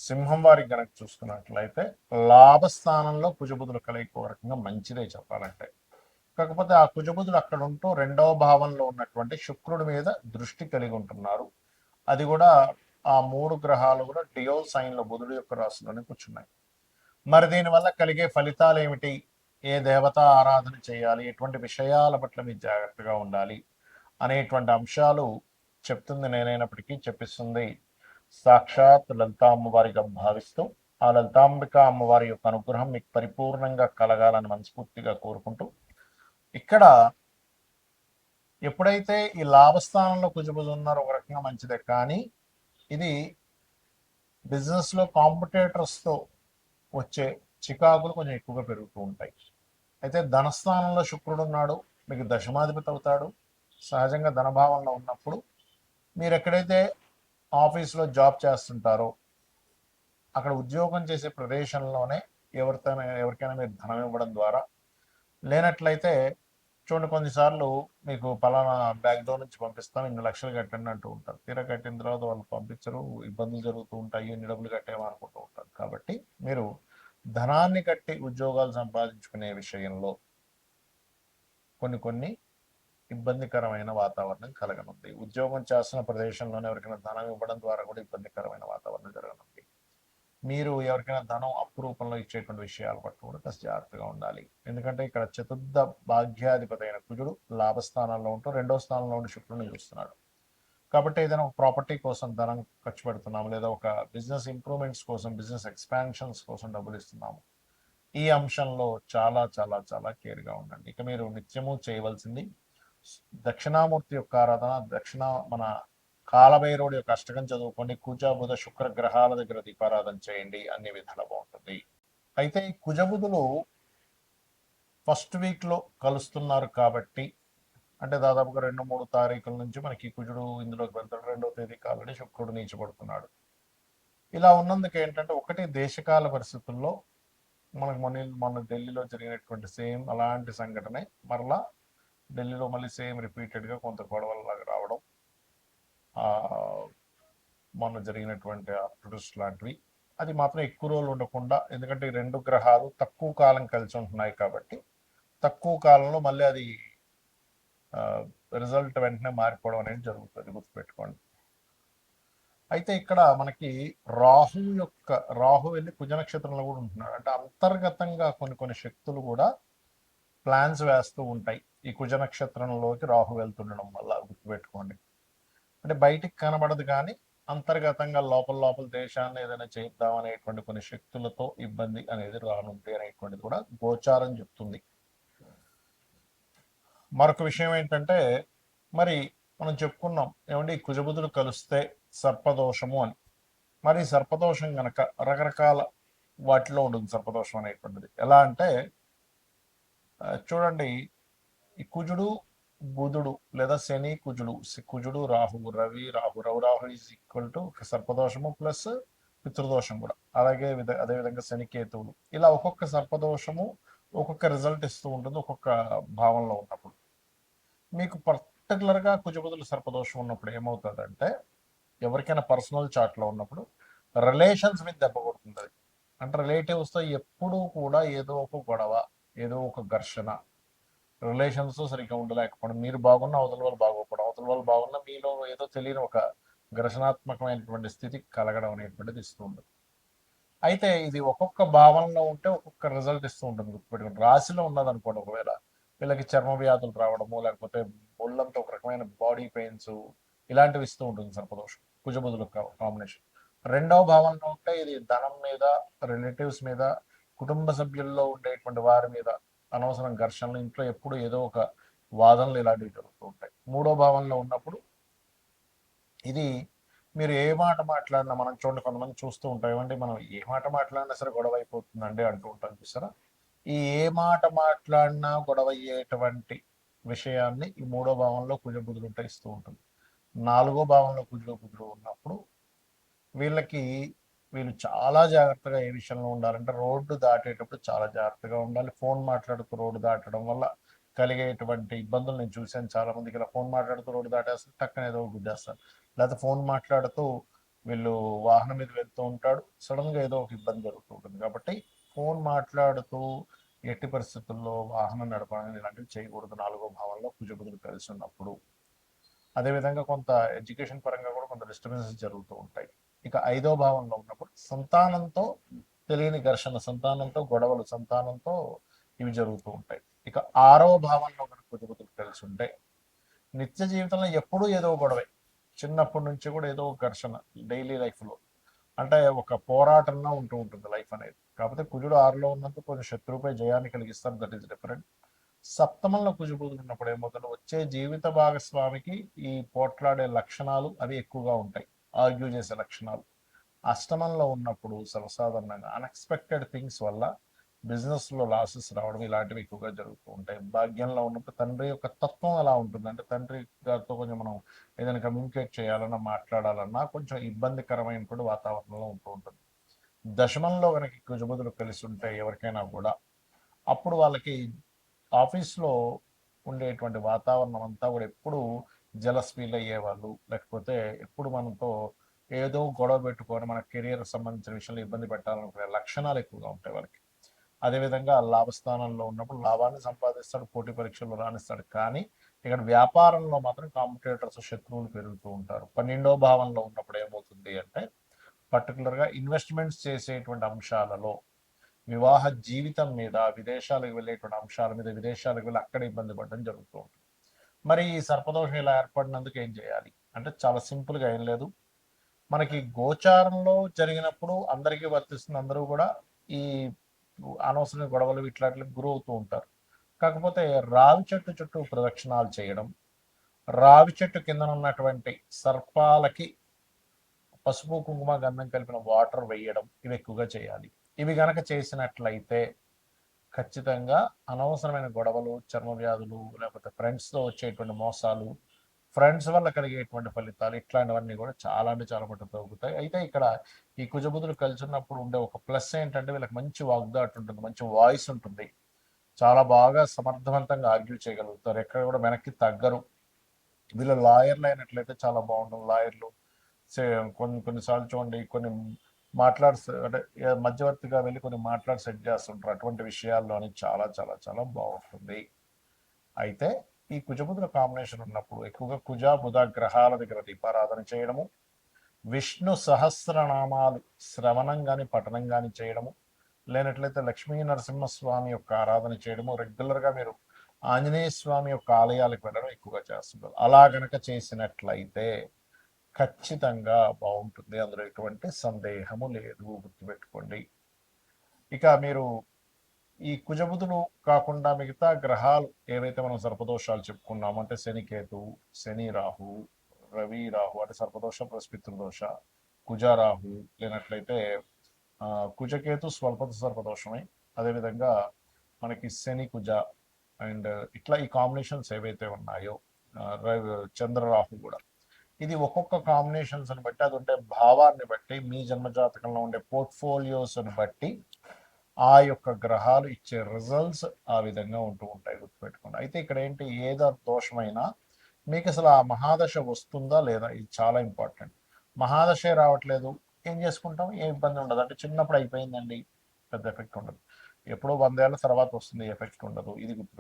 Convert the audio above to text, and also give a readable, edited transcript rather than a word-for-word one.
సింహం వారికి గనక చూసుకున్నట్లయితే లాభస్థానంలో కుజబుధుల కలయిక ఒక రకంగా మంచిదే చెప్పాలంటే. కాకపోతే ఆ కుజబుధుడు అక్కడ ఉంటూ రెండవ భావంలో ఉన్నటువంటి శుక్రుడి మీద దృష్టి కలిగి ఉంటున్నారు. అది కూడా ఆ మూడు గ్రహాలు కూడా డియో సైన్ లో బుధుడు యొక్క రాశిలోనే కూర్చున్నాయి. మరి దీనివల్ల కలిగే ఫలితాలు ఏమిటి? ఏ దేవత ఆరాధన చేయాలి, ఎటువంటి విషయాల పట్ల మీరు జాగ్రత్తగా ఉండాలి అనేటువంటి అంశాలు చెప్తుంది నేనైనప్పటికీ చెప్పిస్తుంది సాక్షాత్ లలితా అమ్మవారిగా భావిస్తూ ఆ లలితాంబిక అమ్మవారి యొక్క అనుగ్రహం మీకు పరిపూర్ణంగా కలగాలని మనస్ఫూర్తిగా కోరుకుంటూ, ఇక్కడ ఎప్పుడైతే ఈ లాభస్థానంలో కుజబుధులు ఉన్నారో ఒక రకంగా మంచిదే, కానీ ఇది బిజినెస్లో కాంపిటేటర్స్తో వచ్చే చికాకులు కొంచెం ఎక్కువగా పెరుగుతూ ఉంటాయి. అయితే ధనస్థానంలో శుక్రుడు ఉన్నాడు, మీకు దశమాధిపతి అవుతాడు. సహజంగా ధనభావంలో ఉన్నప్పుడు మీరు ఎక్కడైతే ఆఫీస్లో జాబ్ చేస్తుంటారో అక్కడ ఉద్యోగం చేసే ప్రదేశంలోనే ఎవరికైనా మీరు ధనం ఇవ్వడం ద్వారా, లేనట్లయితే చూడండి కొన్నిసార్లు మీకు పలానా బ్యాక్ డోర్ నుంచి పంపిస్తాం, ఇన్ని లక్షలు కట్టండి అంటూ ఉంటారు. తీరా కట్టిన తర్వాత వాళ్ళు పంపించరు, ఇబ్బందులు జరుగుతూ ఉంటాయి, ఇన్ని డబ్బులు కట్టేమనుకుంటూ ఉంటారు. కాబట్టి మీరు ధనాన్ని కట్టి ఉద్యోగాలు సంపాదించుకునే విషయంలో కొన్ని ఇబ్బందికరమైన వాతావరణం కలగనుంది. ఉద్యోగం చేస్తున్న ప్రదేశంలోనే ఎవరికైనా ధనం ఇవ్వడం ద్వారా కూడా ఇబ్బందికరమైన వాతావరణం జరగనుంది. మీరు ఎవరికైనా ధనం అప్పు రూపంలో ఇచ్చేటువంటి విషయాల పట్ల కూడా కాస్త జాగ్రత్తగా ఉండాలి. ఎందుకంటే ఇక్కడ చతుర్థ భాగ్యాధిపతి అయిన కుజుడు లాభస్థానాల్లో ఉంటూ రెండో స్థానంలో ఉండి శుక్రుని చూస్తున్నాడు. కాబట్టి ఏదైనా ఒక ప్రాపర్టీ కోసం ధనం ఖర్చు పెడుతున్నాము, లేదా ఒక బిజినెస్ ఇంప్రూవ్మెంట్స్ కోసం, బిజినెస్ ఎక్స్పాన్షన్స్ కోసం డబ్బులు ఇస్తున్నాము, ఈ అంశంలో చాలా చాలా చాలా కేర్గా ఉండండి. ఇక మీరు నిత్యము చేయవలసింది దక్షిణామూర్తి యొక్క ఆరాధన, మన కాలభైరవుడి యొక్క అష్టకం చదువుకోండి, కుజ బుధ శుక్ర గ్రహాల దగ్గర దీపారాధన చేయండి, అన్ని విధాలు బాగుంటుంది. అయితే ఈ కుజబుధులు ఫస్ట్ వీక్లో కలుస్తున్నారు కాబట్టి, అంటే దాదాపుగా 2-3 తారీఖుల నుంచి మనకి కుజుడు ఇందులోకి వెళ్తాడు. 2వ తేదీకి ఆల్రెడీ శుక్రుడు నీచబడుతున్నాడు. ఇలా ఉన్నందుకు ఏంటంటే, ఒకటి దేశకాల పరిస్థితుల్లో మనకు మొన్న ఢిల్లీలో జరిగినటువంటి సేమ్ అలాంటి సంఘటనే మరలా ఢిల్లీలో మళ్ళీ సేమ్ రిపీటెడ్గా కొంత గొడవలాగా రావడం, మొన్న జరిగినటువంటి ప్రొటెస్ట్ లాంటివి, అది మాత్రం ఎక్కువ రోజులు ఉండకుండా, ఎందుకంటే ఈ రెండు గ్రహాలు తక్కువ కాలం కలిసి ఉంటున్నాయి కాబట్టి తక్కువ కాలంలో మళ్ళీ అది రిజల్ట్ వెంటనే మారిపోవడం అనేది జరుగుతుంది, గుర్తుపెట్టుకోండి. అయితే ఇక్కడ మనకి రాహు వెళ్ళి కుజ నక్షత్రంలో కూడా ఉంటున్నాడు. అంటే అంతర్గతంగా కొన్ని శక్తులు కూడా ప్లాన్స్ వేస్తూ ఉంటాయి ఈ కుజ నక్షత్రంలోకి రాహు వెళ్తుండడం వల్ల, గుర్తుపెట్టుకోండి. అంటే బయటికి కనబడదు కానీ అంతర్గతంగా లోపల దేశాన్ని ఏదైనా చేద్దాం అనేటువంటి కొన్ని శక్తులతో ఇబ్బంది అనేది రానుంది అనేటువంటిది కూడా గోచారం చెప్తుంది. మరొక విషయం ఏంటంటే, మరి మనం చెప్పుకున్నాం ఏమండి కుజబుధులు కలిస్తే సర్పదోషము అని. మరి సర్పదోషం గనక రకరకాల వాటిలో ఉంటుంది సర్పదోషం అనేటువంటిది. ఎలా అంటే చూడండి, ఈ కుజుడు బుధుడు లేదా శని కుజుడు Rahu Ravi Rahu is equal to సర్పదోషము ప్లస్ పితృదోషం కూడా. అదేవిధంగా శని కేతువులు, ఇలా ఒక్కొక్క సర్పదోషము ఒక్కొక్క రిజల్ట్ ఇస్తూ ఉంటుంది ఒక్కొక్క భావంలో ఉన్నప్పుడు. మీకు పర్టికులర్గా కుజబుధులు సర్పదోషం ఉన్నప్పుడు ఏమవుతుందంటే, ఎవరికైనా పర్సనల్ చాట్లో ఉన్నప్పుడు రిలేషన్స్ మీద దెబ్బ కొడుతుంది. అంటే రిలేటివ్స్తో ఎప్పుడూ కూడా ఏదో ఒక గొడవ, ఏదో ఒక ఘర్షణ, రిలేషన్స్ సరిగ్గా ఉండలేకపోవడం, మీరు బాగున్నా అవతల వాళ్ళు బాగోకపోవడం, అవతల వాళ్ళు బాగున్నా మీలో ఏదో తెలియని ఒక ఘర్షణాత్మకమైనటువంటి స్థితి కలగడం అనేటువంటిది ఇస్తూ ఉంటుంది. అయితే ఇది ఒక్కొక్క భావనలో ఉంటే ఒక్కొక్క రిజల్ట్ ఇస్తూ ఉంటుంది, గుర్తుపెట్టుకోండి. రాశిలో ఉన్నదనుకోండి, ఒకవేళ వీళ్ళకి చర్మ వ్యాధులు రావడము, లేకపోతే ఒళ్ళంతా ఒక రకమైన బాడీ పెయిన్స్, ఇలాంటివి ఇస్తూ ఉంటుంది సర్పదోషం కుజబుధుల కాంబినేషన్. రెండవ భావంలో ఉంటే ఇది ధనం మీద, రిలేటివ్స్ మీద, కుటుంబ సభ్యుల్లో ఉండేటువంటి వారి మీద అనవసరం ఘర్షణలు, ఇంట్లో ఎప్పుడు ఏదో ఒక వాదనలు ఇలాంటివి జరుగుతూ ఉంటాయి. మూడో భావంలో ఉన్నప్పుడు ఇది మీరు ఏ మాట మాట్లాడినా, మనం చూడండి కొంతమంది చూస్తూ ఉంటాం, ఏమంటే మనం ఏ మాట మాట్లాడినా సరే గొడవ అయిపోతుందండి అంటూ ఉంటాం చూసారా. ఈ ఏ మాట మాట్లాడినా గొడవ అయ్యేటువంటి విషయాన్ని ఈ మూడో భావంలో కుజబుధులు ఉంటే ఇస్తూ ఉంటుంది. నాలుగో భావంలో కుజుడు ఉన్నప్పుడు వీళ్ళు చాలా జాగ్రత్తగా ఏ విషయంలో ఉండాలంటే, రోడ్డు దాటేటప్పుడు చాలా జాగ్రత్తగా ఉండాలి. ఫోన్ మాట్లాడుతూ రోడ్డు దాటడం వల్ల కలిగేటువంటి ఇబ్బందులు నేను చూశాను. చాలా మందికి ఇలా ఫోన్ మాట్లాడుతూ రోడ్డు దాటేస్తారు, టక్కన ఏదో గుద్దేస్తారు. లేకపోతే ఫోన్ మాట్లాడుతూ వీళ్ళు వాహనం మీద వెళ్తూ ఉంటాడు, సడన్గా ఏదో ఒక ఇబ్బంది జరుగుతూ ఉంటుంది. కాబట్టి ఫోన్ మాట్లాడుతూ ఎట్టి పరిస్థితుల్లో వాహనం నడపడం ఇలాంటివి చేయకూడదు 4వ భావంలో కుజబుధులు కలిసి ఉన్నప్పుడు. అదేవిధంగా కొంత ఎడ్యుకేషన్ పరంగా కూడా కొంత డిస్టర్బెన్సెస్ జరుగుతూ ఉంటాయి. ఇక 5వ భావంలో ఉన్నప్పుడు సంతానంతో తెలియని ఘర్షణ, సంతానంతో గొడవలు, సంతానంతో ఇవి జరుగుతూ ఉంటాయి. ఇక 6వ భావంలో కనుక కుజబుధులు కలిసి ఉంటే నిత్య జీవితంలో ఎప్పుడూ ఏదో గొడవే, చిన్నప్పటి నుంచి కూడా ఏదో ఒక ఘర్షణ డైలీ లైఫ్లో, అంటే ఒక పోరాటంలో ఉంటూ ఉంటుంది లైఫ్ అనేది. కాకపోతే కుజుడు 6లో ఉన్నందుకు కొంచెం శత్రువుపై జయాన్ని కలిగిస్తారు, దట్ ఈస్ డిఫరెంట్. సప్తమంలో కుజుబుధులు ఉన్నప్పుడు ఏమవుతుంది, వచ్చే జీవిత భాగస్వామికి ఈ పోట్లాడే లక్షణాలు అవి ఎక్కువగా ఉంటాయి, ఆర్గ్యూ చేసే లక్షణాలు. అష్టమంలో ఉన్నప్పుడు సర్వసాధారణంగా అన్ఎక్స్పెక్టెడ్ థింగ్స్ వల్ల బిజినెస్లో లాసెస్ రావడం ఇలాంటివి ఎక్కువగా జరుగుతూ ఉంటాయి. భాగ్యంలో ఉన్నప్పుడు తండ్రి యొక్క తత్వం ఎలా ఉంటుంది అంటే, తండ్రి గారితో కొంచెం మనం ఏదైనా కమ్యూనికేట్ చేయాలన్నా మాట్లాడాలన్నా కొంచెం ఇబ్బందికరమైనటువంటి వాతావరణంలో ఉంటూ ఉంటుంది. దశమంలో కనుక కుజబుధులు కలిసి ఉంటే ఎవరికైనా కూడా అప్పుడు వాళ్ళకి ఆఫీస్లో ఉండేటువంటి వాతావరణం అంతా కూడా ఎప్పుడు జలస్ ఫీల్ అయ్యేవాళ్ళు, లేకపోతే ఎప్పుడు మనతో ఏదో గొడవ పెట్టుకొని మన కెరియర్ సంబంధించిన విషయంలో ఇబ్బంది పెట్టాలనుకునే లక్షణాలు ఎక్కువగా ఉంటాయి వాళ్ళకి. అదేవిధంగా లాభస్థానంలో ఉన్నప్పుడు లాభాన్ని సంపాదిస్తాడు, పోటీ పరీక్షల్లో రాణిస్తాడు. కానీ ఇక్కడ వ్యాపారంలో మాత్రం కాంపిటేటర్స్, శత్రువులు పెరుగుతూ ఉంటారు. 12వ భావంలో ఉన్నప్పుడు ఏమవుతుంది అంటే, పర్టికులర్గా ఇన్వెస్ట్మెంట్స్ చేసేటువంటి అంశాలలో, వివాహ జీవితం మీద, విదేశాలకు వెళ్ళేటువంటి అంశాల మీద, విదేశాలకు వెళ్ళి అక్కడ ఇబ్బంది పడడం జరుగుతూ ఉంటుంది. మరి ఈ సర్పదోషం ఇలా ఏర్పడినందుకు ఏం చేయాలి అంటే, చాలా సింపుల్గా ఏం లేదు. మనకి గోచారంలో జరిగినప్పుడు అందరికీ వర్తిస్తుంది, అందరూ కూడా ఈ అనవసరమైన గొడవలు ఇట్లాంటికి గురవుతూ ఉంటారు. కాకపోతే రావి చెట్టు చుట్టూ ప్రదక్షిణాలు చేయడం, రావి చెట్టు కింద ఉన్నటువంటి సర్పాలకి పసుపు కుంకుమ గంధం కలిపిన వాటర్ వేయడం, ఇవి ఎక్కువగా చేయాలి. ఇవి గనక చేసినట్లయితే ఖచ్చితంగా అనవసరమైన గొడవలు, చర్మ వ్యాధులు, లేకపోతే ఫ్రెండ్స్తో వచ్చేటువంటి మోసాలు, ఫ్రెండ్స్ వల్ల కలిగేటువంటి ఫలితాలు ఇట్లాంటివన్నీ కూడా చాలా అంటే చాలా మటుకు తగ్గుతాయి. అయితే ఇక్కడ ఈ కుజబుధులు కలిసి ఉన్నప్పుడు ఉండే ఒక ప్లస్ ఏంటంటే, వీళ్ళకి మంచి వాగ్దాటి ఉంటుంది, మంచి వాయిస్ ఉంటుంది, చాలా బాగా సమర్థవంతంగా ఆర్గ్యూ చేయగలుగుతారు, ఎక్కడ కూడా వెనక్కి తగ్గరు. వీళ్ళు లాయర్లు అయినట్లయితే చాలా బాగుంటుంది. లాయర్లు కొన్నిసార్లు చూడండి, కొన్ని అంటే మధ్యవర్తిగా వెళ్ళి కొన్ని మాట్లాడి సెట్ చేస్తుంటారు, అటువంటి విషయాల్లో అని చాలా చాలా చాలా బాగుంటుంది. అయితే ఈ కుజబుధుల కాంబినేషన్ ఉన్నప్పుడు ఎక్కువగా కుజ బుధ గ్రహాల దగ్గర దీపారాధన చేయడము, విష్ణు సహస్రనామాలు శ్రవణం కానీ పఠనం కానీ చేయడము, లేనట్లయితే లక్ష్మీ నరసింహస్వామి యొక్క ఆరాధన చేయడము, రెగ్యులర్గా మీరు ఆంజనేయ స్వామి యొక్క ఆలయాలకు వెళ్ళడం ఎక్కువగా చేస్తున్నారు. అలా గనక చేసినట్లయితే ఖచ్చితంగా బాగుంటుంది, అందులో ఎటువంటి సందేహము లేదు, గుర్తుపెట్టుకోండి. ఇక మీరు ఈ కుజబుధులు కాకుండా మిగతా గ్రహాలు ఏవైతే మనం సర్పదోషాలు చెప్పుకున్నామో, అంటే శనికేతు, శని రాహు, రవి రాహు అంటే సర్పదోష ప్లస్ పితృదోష, కుజ రాహు, లేనట్లయితే కుజకేతు స్వల్పత సర్పదోషమే, అదేవిధంగా మనకి శని కుజ అండ్ ఇట్లా ఈ కాంబినేషన్స్ ఏవైతే ఉన్నాయో, చంద్రరాహు కూడా, ఇది ఒక్కొక్క కాంబినేషన్స్ని బట్టి, అది ఉండే భావాన్ని బట్టి, మీ జన్మజాతకంలో ఉండే పోర్ట్ఫోలియోస్ని బట్టి ఆ యొక్క గ్రహాలు ఇచ్చే రిజల్ట్స్ ఆ విధంగా ఉంటూ ఉంటాయి, గుర్తుపెట్టుకోండి. అయితే ఇక్కడ ఏంటి, ఏదో దోషమైనా మీకు అసలు ఆ మహాదశ వస్తుందా లేదా, ఇది చాలా ఇంపార్టెంట్. మహాదశే రావట్లేదు, ఏం చేసుకుంటాం, ఏం ఇబ్బంది ఉండదు, అంటే చిన్నప్పుడు అయిపోయిందండి, పెద్ద ఎఫెక్ట్ ఉండదు. ఎప్పుడో 100 ఏళ్ళ తర్వాత వస్తుంది, ఎఫెక్ట్ ఉండదు, ఇది గుర్తు.